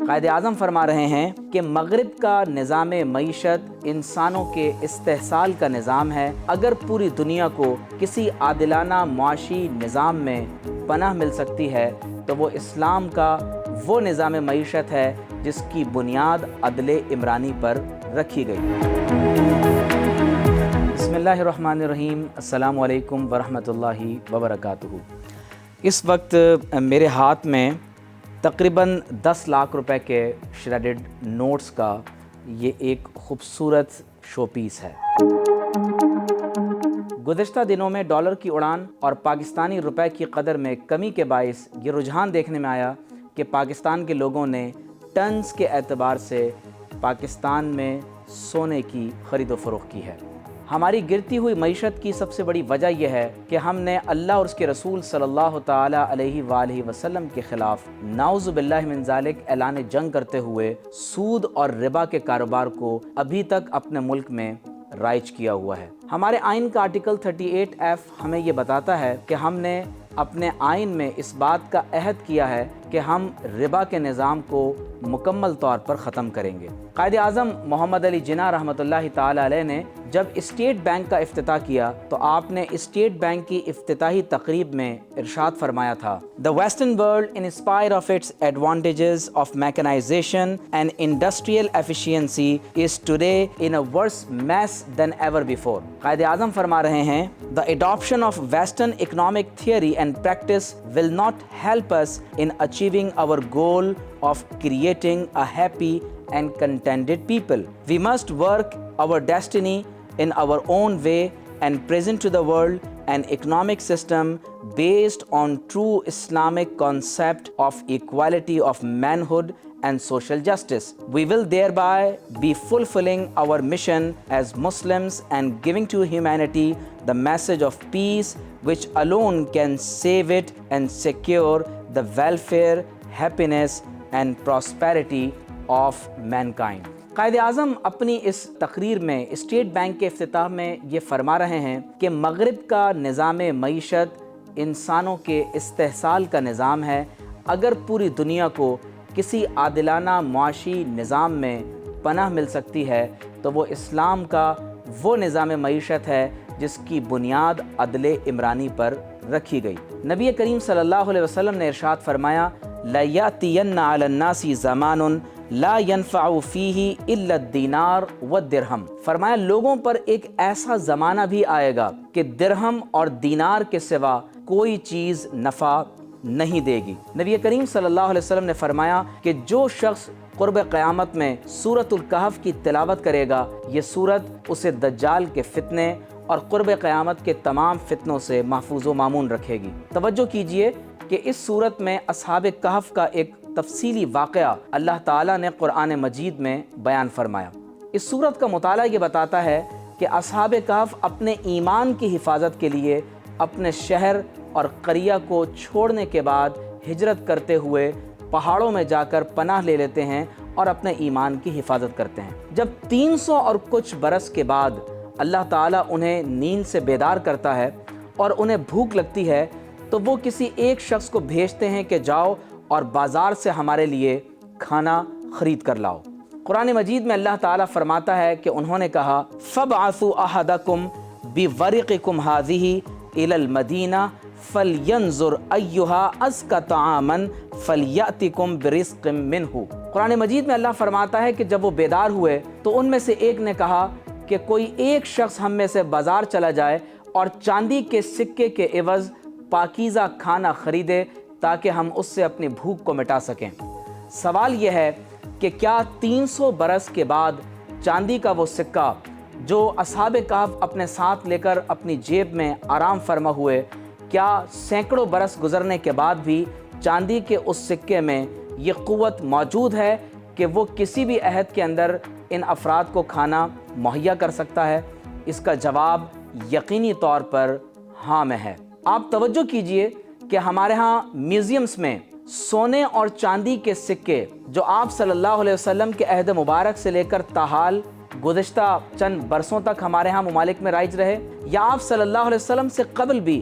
قائد اعظم فرما رہے ہیں کہ مغرب کا نظام معیشت انسانوں کے استحصال کا نظام ہے۔ اگر پوری دنیا کو کسی عادلانہ معاشی نظام میں پناہ مل سکتی ہے تو وہ اسلام کا وہ نظام معیشت ہے جس کی بنیاد عدل عمرانی پر رکھی گئی۔ بسم اللہ الرحمن الرحیم۔ السلام علیکم ورحمۃ اللہ وبرکاتہ۔ اس وقت میرے ہاتھ میں تقریباً 10 لاکھ روپے کے شریڈڈ نوٹس کا یہ ایک خوبصورت شو پیس ہے۔ گزشتہ دنوں میں ڈالر کی اڑان اور پاکستانی روپے کی قدر میں کمی کے باعث یہ رجحان دیکھنے میں آیا کہ پاکستان کے لوگوں نے ٹنز کے اعتبار سے پاکستان میں سونے کی خرید و فروخت کی ہے۔ ہماری گرتی ہوئی معیشت کی سب سے بڑی وجہ یہ ہے کہ ہم نے اللہ اور اس کے رسول صلی اللہ تعالی علیہ وآلہ وسلم کے خلاف نعوذ باللہ من ذالک اعلان جنگ کرتے ہوئے سود اور ربا کے کاروبار کو ابھی تک اپنے ملک میں رائج کیا ہوا ہے۔ ہمارے آئین کا آرٹیکل 38F ہمیں یہ بتاتا ہے کہ ہم نے اپنے آئین میں اس بات کا عہد کیا ہے کہ ہم ربا کے نظام کو مکمل طور پر ختم کریں گے۔ قائد اعظم محمد علی جناح رحمۃ اللہ تعالی علیہ نے جب اسٹیٹ بینک کا افتتاح کیا تو آپ نے اسٹیٹ بینک کی افتتاحی تقریب میں ارشاد فرمایا تھا، The Western world, in spite of its advantages of mechanization and industrial efficiency, is today in a worse mess than ever before۔ Quaid Azam فرما رہے ہیں The adoption of Western economic theory and practice will not help us in achieving our goal of creating a happy and contented people. We must work our destiny in our own way and present to the world an economic system based on true Islamic concept of equality of manhood and social justice. We will thereby be fulfilling our mission as Muslims and giving to humanity the message of peace, which alone can save it and secure the welfare, happiness and prosperity of mankind۔ Quaid Azam اپنی اس تقریر میں state bank کے افتتاح میں یہ فرما رہے ہیں کہ مغرب کا نظام معیشت انسانوں کے استحصال کا نظام ہے۔ اگر پوری دنیا کو کسی عادلانہ معاشی نظام میں پناہ مل سکتی ہے تو وہ اسلام کا وہ نظام معیشت ہے جس کی بنیاد عدل عمرانی پر رکھی گئی۔ نبی کریم صلی اللہ علیہ وسلم نے ارشاد فرمایا، لَيَأْتِيَنَّ عَلَى النَّاسِ زَمَانٌ لا ينفع فیہ الا الدینار والدرہم۔ فرمایا لوگوں پر ایک ایسا زمانہ بھی آئے گا کہ درہم اور دینار کے سوا کوئی چیز نفع نہیں دے گی۔ نبی کریم صلی اللہ علیہ وسلم نے فرمایا کہ جو شخص قرب قیامت میں سورۃ الکہف کی تلاوت کرے گا، یہ سورت اسے دجال کے فتنے اور قرب قیامت کے تمام فتنوں سے محفوظ و مامون رکھے گی۔ توجہ کیجئے کہ اس سورت میں اصحاب کہف کا ایک تفصیلی واقعہ اللہ تعالیٰ نے قرآن مجید میں بیان فرمایا۔ اس سورت کا مطالعہ یہ بتاتا ہے کہ اصحاب کہف اپنے ایمان کی حفاظت کے لیے اپنے شہر اور قریہ کو چھوڑنے کے بعد ہجرت کرتے ہوئے پہاڑوں میں جا کر پناہ لے لیتے ہیں اور اپنے ایمان کی حفاظت کرتے ہیں۔ جب 300 اور کچھ برس کے بعد اللہ تعالیٰ انہیں نیند سے بیدار کرتا ہے اور انہیں بھوک لگتی ہے تو وہ کسی ایک شخص کو بھیجتے ہیں کہ جاؤ اور بازار سے ہمارے لیے کھانا خرید کر لاؤ۔ قرآن مجید میں اللہ تعالیٰ فرماتا ہے کہ انہوں نے کہا فَابْعَثُوا أَحَدَكُمْ بِوَرِقِكُمْ هَٰذِهِ إِلَى الْمَدِينَةِ فَلْيَنظُرْ أَيُّهَا أَزْكَىٰ طَعَامًا فَلْيَأْتِكُمْ بِرِزْقٍ مِّنْهُ۔ قرآن مجید میں اللہ فرماتا ہے کہ جب وہ بیدار ہوئے تو ان میں سے ایک نے کہا کہ کوئی ایک شخص ہم میں سے بازار چلا جائے اور چاندی کے سکے کے عوض پاکیزہ کھانا خریدے تاکہ ہم اس سے اپنی بھوک کو مٹا سکیں۔ سوال یہ ہے کہ کیا 300 برس کے بعد چاندی کا وہ سکہ جو اصحاب کہف اپنے ساتھ لے کر اپنی جیب میں آرام فرما ہوئے، کیا سینکڑوں برس گزرنے کے بعد بھی چاندی کے اس سکے میں یہ قوت موجود ہے کہ وہ کسی بھی عہد کے اندر ان افراد کو کھانا مہیا کر سکتا ہے؟ اس کا جواب یقینی طور پر ہاں میں ہے۔ آپ توجہ کیجئے کہ ہمارے ہاں میوزیمز میں سونے اور چاندی کے سکے جو آپ صلی اللہ علیہ وسلم کے عہد مبارک سے لے کر تاحال گزشتہ چند برسوں تک ہمارے ہاں ممالک میں رائج رہے، یا آپ صلی اللہ علیہ وسلم سے قبل بھی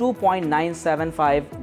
2.975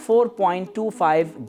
4.25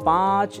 5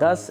10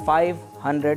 500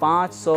500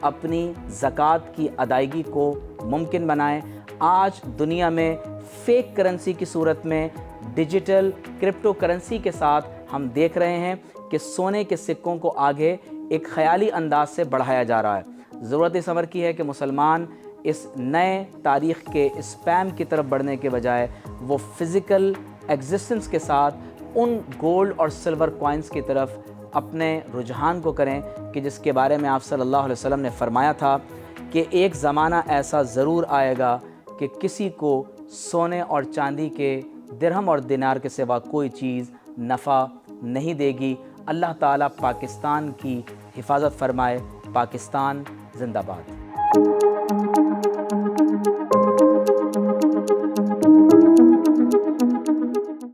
اپنی زکوٰۃ کی ادائیگی کو ممکن بنائیں۔ آج دنیا میں فیک کرنسی کی صورت میں ڈیجیٹل کرپٹو کرنسی کے ساتھ ہم دیکھ رہے ہیں کہ سونے کے سکوں کو آگے ایک خیالی انداز سے بڑھایا جا رہا ہے۔ ضرورت اس امر کی ہے کہ مسلمان اس نئے تاریخ کے اسپیم کی طرف بڑھنے کے بجائے وہ فزیکل ایگزسٹنس کے ساتھ ان گولڈ اور سلور کوائنز کی طرف اپنے رجحان کو کریں کہ جس کے بارے میں آپ صلی اللہ علیہ وسلم نے فرمایا تھا کہ ایک زمانہ ایسا ضرور آئے گا کہ کسی کو سونے اور چاندی کے درہم اور دینار کے سوا کوئی چیز نفع نہیں دے گی۔ اللہ تعالیٰ پاکستان کی حفاظت فرمائے۔ پاکستان زندہ باد۔